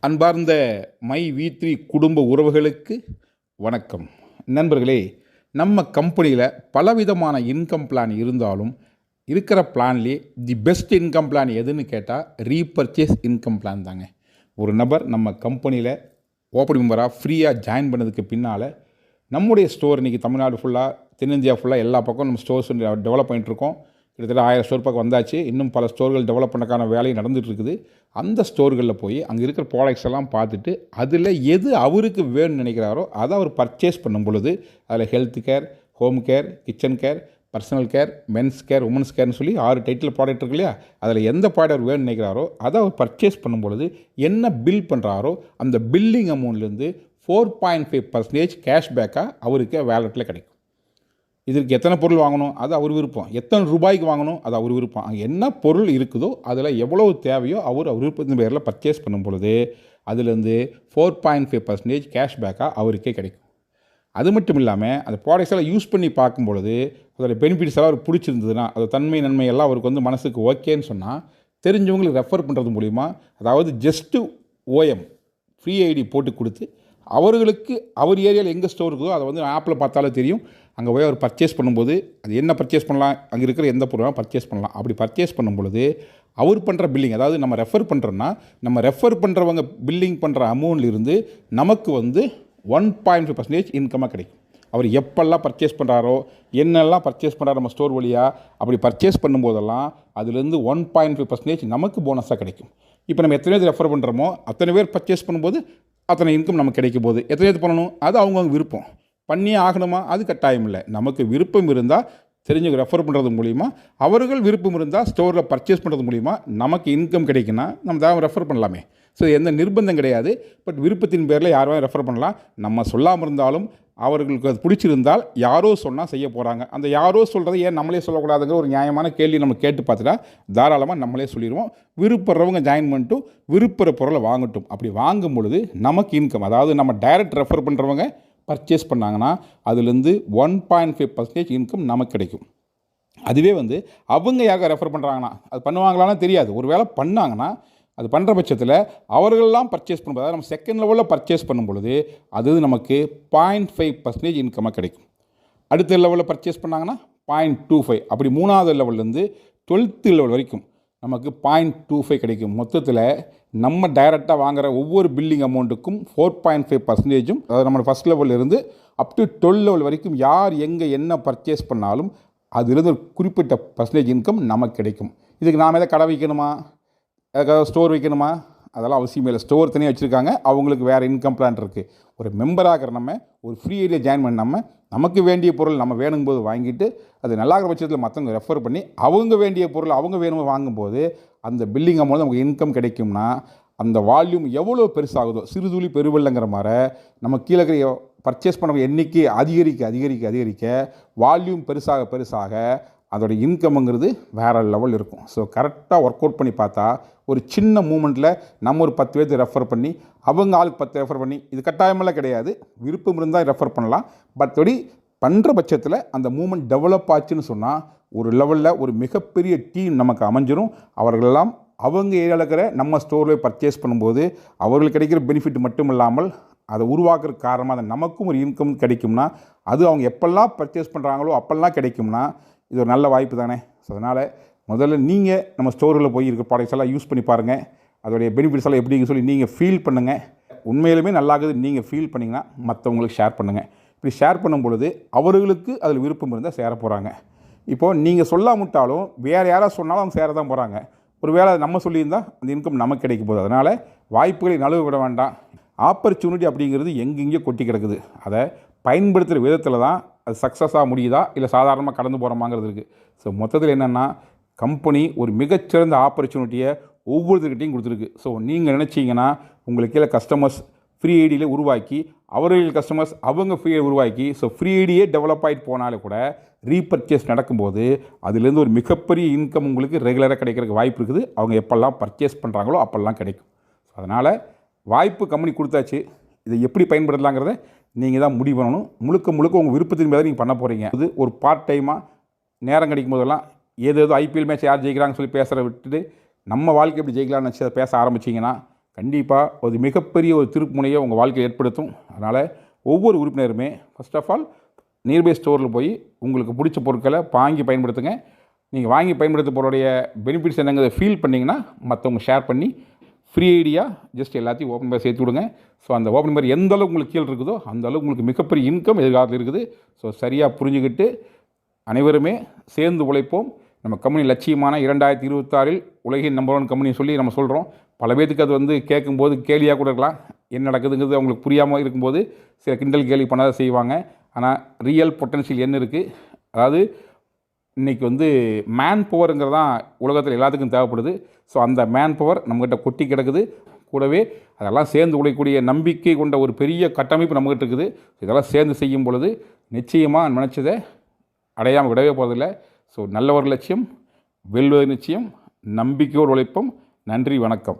அன்பார்ந்த மை வி3 குடும்ப உறவுகளுக்கு வணக்கம். நண்பர்களே, நம்ம கம்பெனியில் பலவிதமான இன்கம் பிளான் இருந்தாலும் இருக்கிற பிளான்லேயே தி பெஸ்ட் இன்கம் பிளான் எதுன்னு கேட்டால் ரீபர்ச்சேஸ் இன்கம் பிளான் தாங்க. ஒரு நபர் நம்ம கம்பெனியில் ஓப்பன் மெம்பராக ஃப்ரீயாக ஜாயின் பண்ணதுக்கு பின்னால் நம்முடைய ஸ்டோர் இன்றைக்கி தமிழ்நாடு ஃபுல்லாக, தென்னிந்தியா ஃபுல்லாக எல்லா பக்கம் நம்ம ஸ்டோர்ஸ் டெவலப் பண்ணிகிட்ருக்கோம். கிட்டத்தட்ட 1000 ஸ்டோர் பக்கம் வந்தாச்சு. இன்னும் பல ஸ்டோர்கள் டெவலப் பண்ணக்கான வேலை நடந்துகிட்டு இருக்குது. அந்த ஸ்டோர்களில் போய் அங்கே இருக்கிற ப்ராடக்ட்ஸ் எல்லாம் பார்த்துட்டு அதில் எது அவருக்கு வேணும்னு நினைக்கிறாரோ அதை அவர் பர்ச்சேஸ் பண்ணும் பொழுது அதில் health care, home care, kitchen care, personal care, men's care, women's கேர்னு சொல்லி 6 டைட்டில் ப்ராடக்ட் இருக்கு இல்லையா, அதில் எந்த ப்ராடக்ட் அவர் வேணும்னு நினைக்கிறாரோ அதை அவர் பர்ச்சேஸ் பண்ணும் பொழுது என்ன பில் பண்ணுறாரோ அந்த பில்லிங் அமௌண்ட்லேருந்து 4.5% கேஷ்பேக்காக அவருக்கு வேலெட்டில் கிடைக்கும். இதற்கு எத்தனை பொருள் வாங்கணும் அது அவர் விருப்பம், எத்தனை ரூபாய்க்கு வாங்கணும் அது அவர் விருப்பம். அங்கே என்ன பொருள் இருக்குதோ அதில் எவ்வளவு தேவையோ அவர் விருப்பத்தின் பேரில் பர்ச்சேஸ் பண்ணும் பொழுது அதுலேருந்து 4.5% கேஷ்பேக்காக அவருக்கே கிடைக்கும். அது மட்டும் இல்லாமல் அந்த ப்ராடக்ட்ஸ் எல்லாம் யூஸ் பண்ணி பார்க்கும் பொழுது அதோட பெனிஃபிட்ஸ் எல்லாம் அவருக்கு பிடிச்சிருந்ததுன்னா, அது தன்மை நன்மை எல்லாம் அவருக்கு மனசுக்கு ஓகேன்னு சொன்னால் தெரிஞ்சவங்களுக்கு ரெஃபர் பண்ணுறது மூலிமா, அதாவது ஜஸ்ட்டு ஓஎம் ஃப்ரீ ஐடி போட்டு கொடுத்து அவர்களுக்கு அவர் ஏரியாவில் எங்கே ஸ்டோர் இருக்குதோ அதை ஆப்பில் பார்த்தாலே தெரியும். அங்கே போய் அவர் பர்ச்சேஸ் பண்ணும்போது அது என்ன பர்ச்சேஸ் பண்ணலாம், அங்கே இருக்கிற எந்த பொருளாக பர்ச்சேஸ் பண்ணலாம். அப்படி பர்ச்சேஸ் பண்ணும் பொழுது அவர் பண்ணுற பில்லிங், அதாவது நம்ம ரெஃபர் பண்ணுறோன்னா நம்ம ரெஃபர் பண்ணுறவங்க பில்லிங் பண்ணுற அமௌண்ட்லேருந்து நமக்கு 1.5% இன்கமாக கிடைக்கும். அவர் எப்பெல்லாம் பர்ச்சேஸ் பண்ணுறாரோ, என்னெல்லாம் பர்ச்சேஸ் பண்ணுறாரோ நம்ம ஸ்டோர் வழியாக, அப்படி பர்ச்சேஸ் பண்ணும்போதெல்லாம் அதுலேருந்து 1.5% நமக்கு போனஸாக கிடைக்கும். இப்போ நம்ம எத்தனை பேர் ரெஃபர் பண்ணுறோமோ அத்தனை பேர் பர்ச்சேஸ் பண்ணும்போது அத்தனை இன்கம் நமக்கு கிடைக்கும் போது எத்தனை பேர் பண்ணணும் அது அவங்கவுங்க விருப்பம். பண்ணியே ஆகணுமா அது கட்டாயம் இல்லை. நமக்கு விருப்பம் இருந்தால் தெரிஞ்சவங்க ரெஃபர் பண்ணுறது மூலிமா, அவர்கள் விருப்பம் இருந்தால் ஸ்டோரில் பர்ச்சேஸ் பண்ணுறது மூலிமா நமக்கு இன்கம் கிடைக்குன்னா நம்ம தான் ரெஃபர் பண்ணலாமே. ஸோ எந்த நிர்பந்தம் கிடையாது. பட் விருப்பத்தின் பேரில் யாரும் ரெஃபர் பண்ணலாம். நம்ம சொல்லாமல் இருந்தாலும் அவர்களுக்கு அது பிடிச்சிருந்தால் யாரோ சொன்னால் செய்ய போகிறாங்க. அந்த யாரோ சொல்கிறத ஏன் நம்மளே சொல்லக்கூடாதுங்கிற ஒரு நியாயமான கேள்வி நம்ம கேட்டு பார்த்துட்டா தாராளமாக நம்மளே சொல்லிடுவோம். விருப்பறவங்க ஜாயின் பண்ணிட்டும் விருப்புற பொருளை வாங்கட்டும். அப்படி வாங்கும் பொழுது நமக்கு இன்கம், அதாவது நம்ம டைரக்ட் ரெஃபர் பண்ணுறவங்க பர்ச்சேஸ் பண்ணாங்கன்னா அதுலேருந்து 1.5% இன்கம் நமக்கு கிடைக்கும். அதுவே அவங்க யாருக்கா ரெஃபர் பண்ணுறாங்கன்னா அது பண்ணுவாங்களான்னு தெரியாது. ஒரு வேளை பண்ணாங்கன்னா அது பண்ணுற பட்சத்தில் அவர்களெல்லாம் பர்ச்சேஸ் பண்ணும்போது, அதாவது நம்ம செகண்ட் லெவலில் பர்ச்சேஸ் பண்ணும் பொழுது அது நமக்கு 0.5% இன்கமாக கிடைக்கும். அடுத்த லெவலில் பர்ச்சேஸ் பண்ணாங்கன்னா 0.25, அப்படி 3வது லெவல்லேருந்து 12th லெவல் வரைக்கும் நமக்கு 0.25 கிடைக்கும். மொத்தத்தில் நம்ம டைரெக்டாக வாங்குகிற ஒவ்வொரு பில்லிங் அமௌண்ட்டுக்கும் 4.5%, அதாவது நம்ம ஃபஸ்ட் லெவலிருந்து அப் டு 12 லெவல் வரைக்கும் யார் எங்கே என்ன பர்ச்சேஸ் பண்ணாலும் அதுலேருந்து ஒரு குறிப்பிட்ட பர்சன்டேஜ் இன்கம் நமக்கு கிடைக்கும். இதுக்கு நாம் எதாவது கடை வைக்கணுமா, ஏதாவது ஸ்டோர் வைக்கணுமா, அதெல்லாம் அவசியமே இல்லை. ஸ்டோர் தனியாக வச்சுருக்காங்க, அவங்களுக்கு வேறு இன்கம் பிளான் இருக்குது. ஒரு மெம்பராகிற நம்ம ஒரு ஃப்ரீ ஐடியா ஜாயின் பண்ணாமல் நமக்கு வேண்டிய பொருள் நம்ம வேணும்போது வாங்கிட்டு அது நல்லாகிற பட்சத்தில் மற்றவங்க ரெஃபர் பண்ணி அவங்க வேண்டிய பொருள் அவங்க வேணுமோ வாங்கும்போது அந்த பில்லிங் அமௌண்ட் நமக்கு இன்கம் கிடைக்கும்னா அந்த வால்யூம் எவ்வளோ பெருசாகுதோ, சிறுதுளி பெருவெள்ளங்கிற மாதிரி நம்ம கீழே இருக்கிற பர்ச்சேஸ் பண்ண எண்ணிக்கை அதிகரிக்க அதிகரிக்க அதிகரிக்க வால்யூம் பெருசாக பெருசாக அதோட இன்கம்ங்கிறது வேறு லெவல் இருக்கும். ஸோ கரெக்டாக ஒர்க் அவுட் பண்ணி பார்த்தா ஒரு சின்ன மூமெண்ட்டில் நம்ம ஒரு 10 பேருக்கு ரெஃபர் பண்ணி அவங்க ஆளுக்கு 10 ரெஃபர் பண்ணி, இது கட்டாயமெல்லாம் கிடையாது, விருப்பம் இருந்தால் ரெஃபர் பண்ணலாம். பட் பண்ணுற பட்சத்தில் அந்த மூமெண்ட் டெவலப் ஆச்சுன்னு சொன்னால் ஒரு லெவலில் ஒரு மிகப்பெரிய டீம் நமக்கு அமைஞ்சிரும். அவர்களெல்லாம் அவங்க ஏரியாவில் இருக்கிற நம்ம ஸ்டோரில் பர்ச்சேஸ் பண்ணும்போது அவர்களுக்கு கிடைக்கிற பெனிஃபிட் மட்டும் இல்லாமல் அதை உருவாக்குற காரணமாக அதை நமக்கும் ஒரு இன்கம் கிடைக்கும்னா, அது அவங்க எப்பெல்லாம் பர்ச்சேஸ் பண்ணுறாங்களோ அப்போல்லாம் கிடைக்கும்னா இது ஒரு நல்ல வாய்ப்பு தானே. ஸோ அதனால் முதல்ல நீங்கள் நம்ம ஸ்டோரில் போய் இருக்க ப்ராடக்ட்ஸ் எல்லாம் யூஸ் பண்ணி பாருங்கள். அதோடைய பெனிஃபிட்ஸ் எல்லாம் எப்படின்னு சொல்லி நீங்கள் ஃபீல் பண்ணுங்கள். உண்மையிலுமே நல்லாகுது நீங்கள் ஃபீல் பண்ணிங்கன்னா மற்றவங்களுக்கு ஷேர் பண்ணுங்கள். இப்படி ஷேர் பண்ணும் பொழுது அவர்களுக்கு அதில் விருப்பம் இருந்தால் சேர போகிறாங்க. இப்போது நீங்கள் சொல்லாமட்டாலும் வேறு யாராவது சொன்னாலும் அவங்க சேர தான் போகிறாங்க. ஒரு வேளை நம்ம சொல்லியிருந்தால் அந்த இன்கம் நமக்கு கிடைக்கும் போது, அதனால் வாய்ப்புகளை நழுவ விட வேண்டாம். ஆப்பர்ச்சுனிட்டி அப்படிங்கிறது எங்கெங்கேயோ கொட்டி கிடக்குது. அதை பயன்படுத்துகிற விதத்தில் தான் அது சக்ஸஸாக முடியுதா இல்லை சாதாரணமாக கடந்து போகிறோமாங்கிறது இருக்குது. ஸோ மொத்தத்தில் என்னென்னா கம்பெனி ஒரு மிகச்சிறந்த ஆப்பர்ச்சுனிட்டியை ஒவ்வொருத்தர்கிட்டையும் கொடுத்துருக்கு. ஸோ நீங்கள் நினச்சிங்கன்னா உங்களுக்கு கீழே கஸ்டமர்ஸ் ஃப்ரீ ஐடியில் உருவாக்கி அவர்கள் கஸ்டமர்ஸ் அவங்க ஃப்ரீ ஐடி உருவாக்கி, ஸோ ஃப்ரீ ஐடியே டெவலப் ஆகிட்டு போனாலே கூட ரீபர்ச்சேஸ் நடக்கும்போது அதுலேருந்து ஒரு மிகப்பெரிய இன்கம் உங்களுக்கு ரெகுலராக கிடைக்கிறதுக்கு வாய்ப்பு இருக்குது. அவங்க எப்பெல்லாம் பர்ச்சேஸ் பண்ணுறாங்களோ அப்போல்லாம் கிடைக்கும். ஸோ அதனால் வாய்ப்பு கம்பெனி கொடுத்தாச்சு, இதை எப்படி பயன்படுத்தலாங்கிறத நீங்கள் தான் முடிவு பண்ணணும். முழுக்க முழுக்க உங்கள் விருப்பத்தின் மேலே நீங்கள் பண்ண போகிறீங்க. அது ஒரு பார்ட் டைமாக நேரம் கிடைக்கும் போதெல்லாம் ஏதோ ஐபிஎல் மேட்ச் யார் ஜெயிக்கிறாங்கன்னு சொல்லி பேசுகிற விட்டுட்டு நம்ம வாழ்க்கை எப்படி ஜெயிக்கலாம்னு நினச்சி அதை பேச ஆரம்பிச்சிங்கன்னா கண்டிப்பாக ஒரு மிகப்பெரிய ஒரு திருப்புமுனையை உங்கள் வாழ்க்கையை ஏற்படுத்தும். அதனால் ஒவ்வொரு உறுப்பினருமே ஃபர்ஸ்ட் ஆஃப் ஆல் நியர்பை ஸ்டோரில் போய் உங்களுக்கு பிடிச்ச பொருட்களை வாங்கி பயன்படுத்துங்க. நீங்கள் வாங்கி பயன்படுத்த பொருளுடைய பெனிஃபிட்ஸ் என்னங்கிறத ஃபீல் பண்ணிங்கன்னா மற்றவங்க ஷேர் பண்ணி ஃப்ரீ ஐடியா ஜஸ்ட் எல்லாத்தையும் ஓப்பன் பேர் சேர்த்து விடுங்க. ஸோ அந்த ஓப்பன் பேர் எந்த அளவுக்கு உங்களுக்கு கீழே இருக்குதோ அந்த அளவுக்கு உங்களுக்கு மிகப்பெரிய இன்கம் எதிர்காலத்தில் இருக்குது. ஸோ சரியாக புரிஞ்சுக்கிட்டு அனைவருமே சேர்ந்து உழைப்போம். நம்ம கம்பெனி லட்சியமான 2026 உலகின் நம்பர் 1 கம்பெனி சொல்லி நம்ம சொல்கிறோம். பல பேருக்கு அது கேட்கும்போது கேலியாக கூட இருக்கலாம். என்ன நடக்குதுங்கிறது அவங்களுக்கு புரியாமல் இருக்கும்போது சில கிண்டல் கேலி பண்ணாத செய்வாங்க. ஆனால் ரியல் பொட்டன்ஷியல் என்ன இருக்குது, அதாவது இன்றைக்கி மேன் பவருங்கிறது தான் உலகத்தில் எல்லாத்துக்கும் தேவைப்படுது. ஸோ அந்த மேன் பவர் நம்மக்கிட்ட கொட்டி கிடக்குது. கூடவே அதெல்லாம் சேர்ந்து உழைக்கக்கூடிய நம்பிக்கை கொண்ட ஒரு பெரிய கட்டமைப்பு நம்மக்கிட்ட இருக்குது. இதெல்லாம் சேர்ந்து செய்யும் பொழுது நிச்சயமாக நினச்சதை அடையாமல் விடவே போகிறதில்லை. ஸோ நல்ல ஒரு லட்சியம், வெல்வது நிச்சயம். நம்பிக்கையோடு உழைப்போம். நன்றி, வணக்கம்.